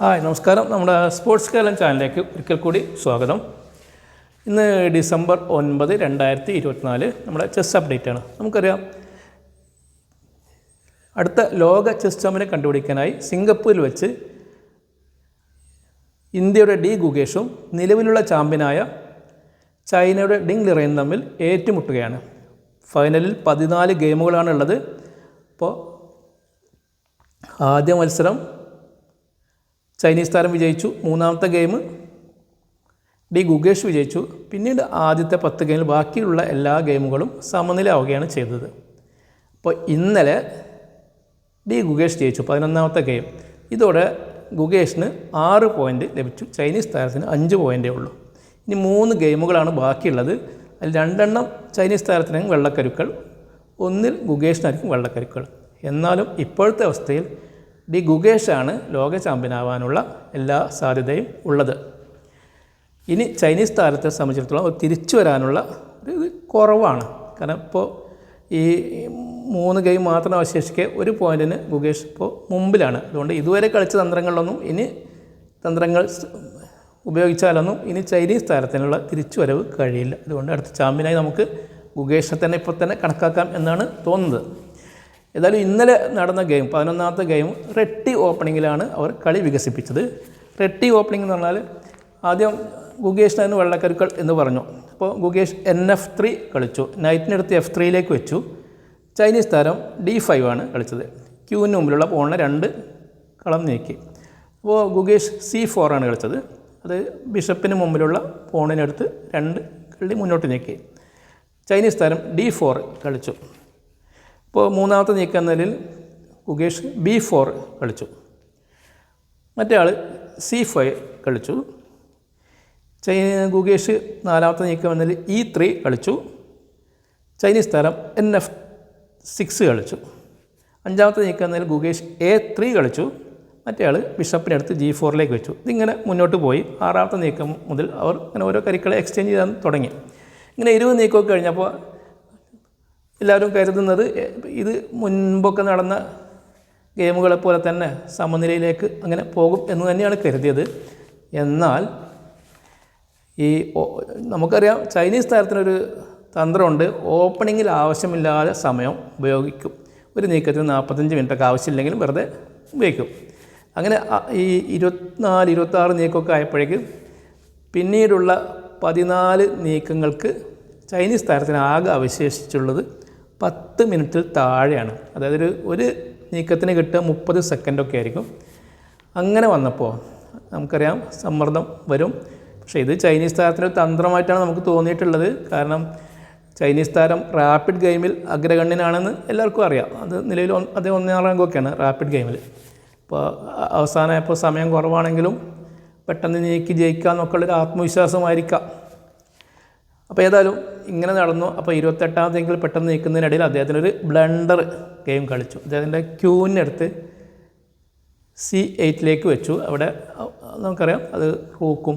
Hi നമസ്കാരം. നമ്മുടെ sports Keralam ചാനലിലേക്ക് ഒരിക്കൽ കൂടി സ്വാഗതം. ഇന്ന് ഡിസംബർ 9, 2024 നമ്മുടെ ചെസ് അപ്ഡേറ്റ് ആണ്. നമുക്കറിയാം, അടുത്ത ലോക ചെസ് ചാമ്പ്യനെ കണ്ടുപിടിക്കാനായി സിംഗപ്പൂരിൽ വെച്ച് ഇന്ത്യയുടെ ഡി ഗുഗേഷും നിലവിലുള്ള ചാമ്പ്യനായ ചൈനയുടെ ഡിങ് ലിറയും തമ്മിൽ ഏറ്റുമുട്ടുകയാണ്. ഫൈനലിൽ 14 ഗെയിമുകളാണ് ഉള്ളത്. അപ്പോൾ ആദ്യ മത്സരം ചൈനീസ് താരം വിജയിച്ചു. മൂന്നാമത്തെ ഗെയിം ഡി ഗുഗേഷ് വിജയിച്ചു. പിന്നീട് ആദ്യത്തെ 10 ഗെയിമിൽ ബാക്കിയുള്ള എല്ലാ ഗെയിമുകളും സമനിലയാവുകയാണ് ചെയ്തത്. അപ്പോൾ ഇന്നലെ ഡി ഗുഗേഷ് ജയിച്ചു 11ാമത്തെ ഗെയിം. ഇതോടെ ഗുഗേഷിന് 6 പോയിൻ്റ് ലഭിച്ചു. ചൈനീസ് താരത്തിന് 5 പോയിൻ്റേ ഉള്ളൂ. ഇനി 3 ഗെയിമുകളാണ് ബാക്കിയുള്ളത്. അതിൽ 2 ചൈനീസ് താരത്തിനായിരിക്കും വെള്ളക്കരുക്കൾ, 1 ഗുഗേഷിനായിരിക്കും വെള്ളക്കരുക്കൾ. എന്നാലും ഇപ്പോഴത്തെ അവസ്ഥയിൽ ഡി ഗുഗേഷാണ് ലോക ചാമ്പ്യനാവാനുള്ള എല്ലാ സാധ്യതയും ഉള്ളത്. ഇനി ചൈനീസ് താരത്തെ സംബന്ധിച്ചിടത്തോളം തിരിച്ചു വരാനുള്ള ഒരു കുറവാണ്. കാരണം ഇപ്പോൾ ഈ 3 ഗെയിം മാത്രം അവശേഷിക്കെ 1 പോയിൻറ്റിന് ഗുഗേഷ് ഇപ്പോൾ മുമ്പിലാണ്. അതുകൊണ്ട് ഇതുവരെ കളിച്ച തന്ത്രങ്ങളിലൊന്നും ഇനി തന്ത്രങ്ങൾ ഉപയോഗിച്ചാലൊന്നും ഇനി ചൈനീസ് താരത്തിനുള്ള തിരിച്ചുവരവ് കഴിയില്ല. അതുകൊണ്ട് അടുത്ത ചാമ്പ്യനായി നമുക്ക് ഗുഗേഷിനെ തന്നെ ഇപ്പോൾ തന്നെ കണക്കാക്കാം എന്നാണ് തോന്നുന്നത്. ഏതായാലും ഇന്നലെ നടന്ന ഗെയിം 11ാമത്തെ ഗെയിം റെട്ടി ഓപ്പണിങ്ങിലാണ് അവർ കളി വികസിപ്പിച്ചത്. റെട്ടി ഓപ്പണിംഗ് എന്ന് പറഞ്ഞാൽ ആദ്യം ഗുഗേഷിനായിരുന്നു വെള്ളക്കരുക്കൾ എന്ന് പറഞ്ഞു. അപ്പോൾ ഗുഗേഷ് NF3 കളിച്ചു. നൈറ്റിനെടുത്ത് F3യിലേക്ക് വെച്ചു. ചൈനീസ് താരം D5 ആണ് കളിച്ചത്. ക്യൂവിന് മുമ്പിലുള്ള പോണിനെ 2 കളം നീക്കി. അപ്പോൾ ഗുഗേഷ് C4 ആണ് കളിച്ചത്. അത് ബിഷപ്പിന് മുമ്പിലുള്ള പോണിനെടുത്ത് 2 കള്ളി മുന്നോട്ട് നീക്കി. ചൈനീസ് താരം D4 കളിച്ചു. ഇപ്പോൾ മൂന്നാമത്തെ നീക്കുന്നതിൽ ഗുഗേഷ് B4 കളിച്ചു. മറ്റേ ആൾ C5 കളിച്ചു. ഗുഗേഷ് 4ാമത്തെ നീക്കുന്നതിൽ E3 കളിച്ചു. ചൈനീസ് താരം NF6 കളിച്ചു. 5ാമത്തെ നീക്കുന്നതിൽ ഗുഗേഷ് A3 കളിച്ചു. മറ്റേ ആൾ ബിഷപ്പിനടുത്ത് G4ലേക്ക് വെച്ചു. ഇതിങ്ങനെ മുന്നോട്ട് പോയി. 6ാമത്തെ നീക്കം മുതൽ അവർ ഇങ്ങനെ ഓരോ കരിക്കളെ എക്സ്ചേഞ്ച് ചെയ്യാൻ തുടങ്ങി. ഇങ്ങനെ 20 നീക്കമൊക്കെ കഴിഞ്ഞപ്പോൾ എല്ലാവരും കരുതുന്നത് ഇത് മുൻപൊക്കെ നടന്ന ഗെയിമുകളെ പോലെ തന്നെ സമനിലയിലേക്ക് അങ്ങനെ പോകും എന്ന് തന്നെയാണ് കരുതിയത്. എന്നാൽ ഈ നമുക്കറിയാം, ചൈനീസ് താരത്തിനൊരു തന്ത്രമുണ്ട്. ഓപ്പണിങ്ങിൽ ആവശ്യമില്ലാതെ സമയം ഉപയോഗിക്കും. ഒരു നീക്കത്തിന് 45 മിനിറ്റൊക്കെ ആവശ്യമില്ലെങ്കിലും വെറുതെ ഉപയോഗിക്കും. അങ്ങനെ ഈ 24, 26 നീക്കമൊക്കെ ആയപ്പോഴേക്ക് പിന്നീടുള്ള 14 നീക്കങ്ങൾക്ക് ചൈനീസ് താരത്തിന് ആകെ അവശേഷിച്ചുള്ളത് 10 മിനിറ്റിൽ താഴെയാണ്. അതായത് ഒരു നീക്കത്തിന് കിട്ടുക 30 സെക്കൻഡൊക്കെ ആയിരിക്കും. അങ്ങനെ വന്നപ്പോൾ നമുക്കറിയാം സമ്മർദ്ദം വരും. പക്ഷേ ഇത് ചൈനീസ് താരത്തിനൊരു തന്ത്രമായിട്ടാണ് നമുക്ക് തോന്നിയിട്ടുള്ളത്. കാരണം ചൈനീസ് താരം റാപ്പിഡ് ഗെയിമിൽ അഗ്രഗണ്യനാണെന്ന് എല്ലാവർക്കും അറിയാം. അത് നിലവിൽ അതേ 1ാം റാങ്കൊക്കെയാണ് റാപ്പിഡ് ഗെയിമിൽ. ഇപ്പോൾ അവസാനമായപ്പോൾ സമയം കുറവാണെങ്കിലും പെട്ടെന്ന് നീക്കി ജയിക്കാമെന്നൊക്കെയുള്ളൊരു ആത്മവിശ്വാസമായിരിക്കാം. അപ്പോൾ ഏതായാലും ഇങ്ങനെ നടന്നു. അപ്പോൾ 28ാമതെങ്കിൽ പെട്ടെന്ന് നീക്കുന്നതിനിടയിൽ അദ്ദേഹത്തിനൊരു ബ്ലണ്ടർ ഗെയിം കളിച്ചു. അദ്ദേഹത്തിൻ്റെ ക്യൂവിനടുത്ത് C8ലേക്ക് വെച്ചു. അവിടെ നമുക്കറിയാം അത് റൂക്കും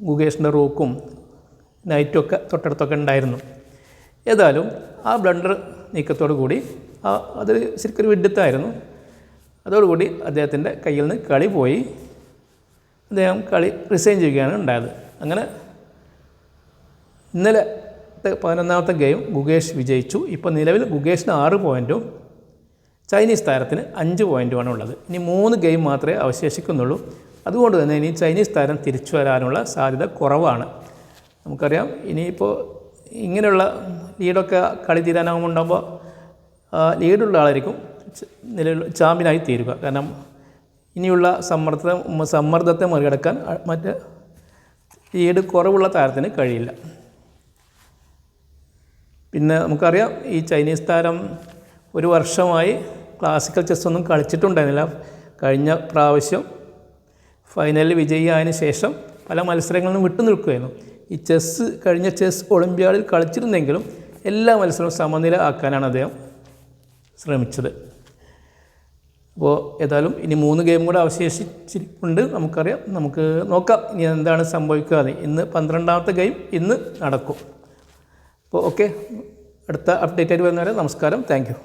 ഗുഗേഷിൻ്റെ റൂക്കും നൈറ്റും ഒക്കെ തൊട്ടടുത്തൊക്കെ ഉണ്ടായിരുന്നു. ഏതായാലും ആ ബ്ലണ്ടർ നീക്കത്തോടു കൂടി അത് ശരിക്കൊരു വിഡ്ഢിത്തമായിരുന്നു. അതോടുകൂടി അദ്ദേഹത്തിൻ്റെ കയ്യിൽ നിന്ന് കളി പോയി. അദ്ദേഹം കളി റിസൈൻ ചെയ്യുകയാണ് ഉണ്ടായത്. അങ്ങനെ ഇന്നലെ 11ാമത്തെ ഗെയിം ഗുഗേഷ് വിജയിച്ചു. ഇപ്പോൾ നിലവിൽ ഗുഗേഷിന് 6 പോയിൻറ്റും ചൈനീസ് താരത്തിന് 5 പോയിൻറ്റുമാണ് ഉള്ളത്. ഇനി 3 ഗെയിം മാത്രമേ അവശേഷിക്കുന്നുള്ളൂ. അതുകൊണ്ട് തന്നെ ഇനി ചൈനീസ് താരം തിരിച്ചു വരാനുള്ള സാധ്യത കുറവാണ്. നമുക്കറിയാം, ഇനിയിപ്പോൾ ഇങ്ങനെയുള്ള ലീഡൊക്കെ കളി തീരാനാകുമ്പോണ്ടാകുമ്പോൾ ലീഡുള്ള ആളായിരിക്കും നിലവിൽ ചാമ്പ്യനായി തീരുക. കാരണം ഇനിയുള്ള സമ്മർദ്ദത്തെ മറികടക്കാൻ മറ്റ് ലീഡ് കുറവുള്ള താരത്തിന് കഴിയില്ല. പിന്നെ നമുക്കറിയാം, ഈ ചൈനീസ് താരം ഒരു വർഷമായി ക്ലാസിക്കൽ ചെസ്സൊന്നും കളിച്ചിട്ടുണ്ടായിരുന്നില്ല. കഴിഞ്ഞ പ്രാവശ്യം ഫൈനലിൽ വിജയിയായതിനു ശേഷം പല മത്സരങ്ങളിലും വിട്ടു നിൽക്കുകയായിരുന്നു. ഈ കഴിഞ്ഞ ചെസ് ഒളിമ്പ്യാഡിൽ കളിച്ചിരുന്നെങ്കിലും എല്ലാ മത്സരവും സമനില ആക്കാനാണ് അദ്ദേഹം ശ്രമിച്ചത്. അപ്പോൾ ഏതായാലും ഇനി 3 ഗെയിം കൂടെ അവശേഷിച്ചിട്ടുണ്ട്. നമുക്കറിയാം, നമുക്ക് നോക്കാം ഇനി എന്താണ് സംഭവിക്കാതെ. ഇന്ന് 12ാമത്തെ ഗെയിം ഇന്ന് നടക്കും. അപ്പോൾ ഓക്കെ, അടുത്ത അപ്ഡേറ്റ് ആയിട്ട് വരുന്നവരെ നമസ്കാരം. Thank you.